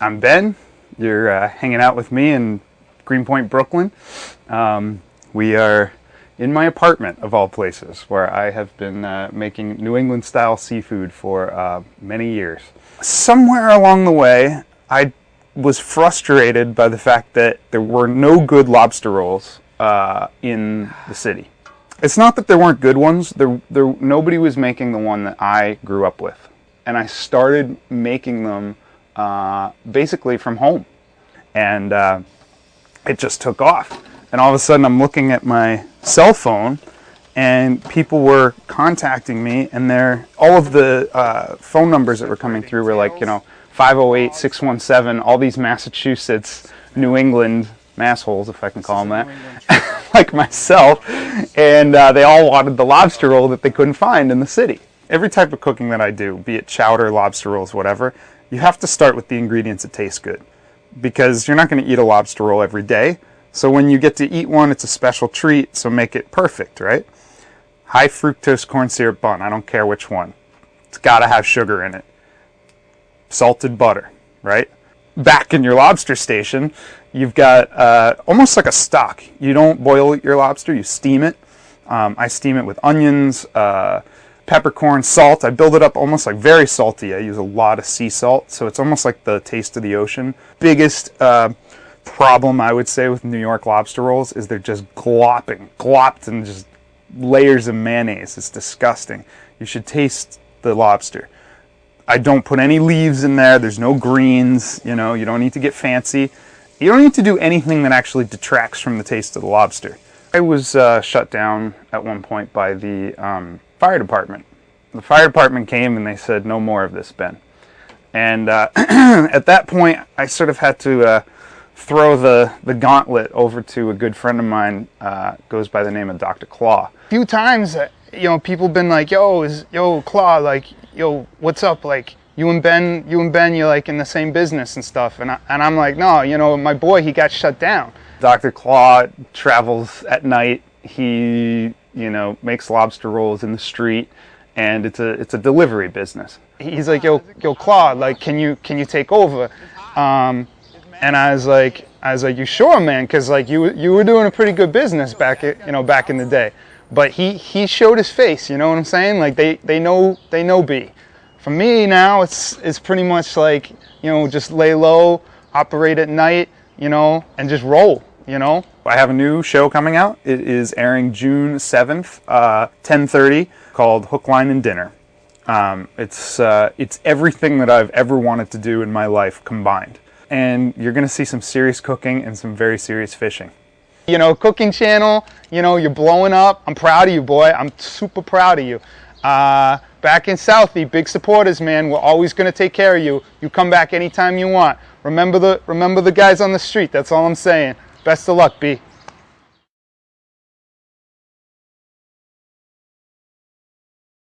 I'm Ben. You're hanging out with me in Greenpoint, Brooklyn. We are in my apartment, of all places, where I have been making New England-style seafood for many years. Somewhere along the way, I was frustrated by the fact that there were no good lobster rolls in the city. It's not that there weren't good ones. Nobody was making the one that I grew up with. And I started making them basically from home. And it just took off. And all of a sudden I'm looking at my cell phone and people were contacting me, and all of the phone numbers that were coming through were like, 508, 617, all these Massachusetts, New England massholes, if I can call them that, like myself, and they all wanted the lobster roll that they couldn't find in the city. Every type of cooking that I do, be it chowder, lobster rolls, whatever, you have to start with the ingredients that taste good, because you're not going to eat a lobster roll every day. So when you get to eat one, it's a special treat, so make it perfect, right? High fructose corn syrup bun, I don't care which one. It's got to have sugar in it. Salted butter, right? Back in your lobster station, you've got almost like a stock. You don't boil your lobster, you steam it. I steam it with onions, peppercorn, salt. I build it up almost like very salty. I use a lot of sea salt, so it's almost like the taste of the ocean. Biggest problem, I would say, with New York lobster rolls is they're just glopped and just layers of mayonnaise. It's disgusting. You should taste the lobster. I don't put any leaves in there. There's no greens. You don't need to get fancy. You don't need to do anything that actually detracts from the taste of the lobster. I was shut down at one point by the fire department. The fire department came and they said, "No more of this, Ben." And at that point, I sort of had to throw the gauntlet over to a good friend of mine, goes by the name of Dr. Claw. A few times, people been like, yo, Claw, like, yo, what's up? Like, you and Ben, you're like in the same business and stuff. And I'm like, no, my boy, he got shut down. Dr. Claw travels at night. He, makes lobster rolls in the street, and it's a delivery business. He's like, yo, Claw, like, can you take over? And I was like, you sure, man? Because like you were doing a pretty good business back in the day. But he showed his face. You know what I'm saying? Like they know B. For me now, it's pretty much like just lay low, operate at night, and just roll. I have a new show coming out. It is airing June 7th, 10:30, called Hook, Line, and Dinner. It's everything that I've ever wanted to do in my life combined. And you're going to see some serious cooking and some very serious fishing. Cooking channel, you're blowing up. I'm proud of you, boy. I'm super proud of you. Back in Southie, big supporters, man. We're always going to take care of you. You come back anytime you want. Remember the guys on the street. That's all I'm saying. Best of luck, B.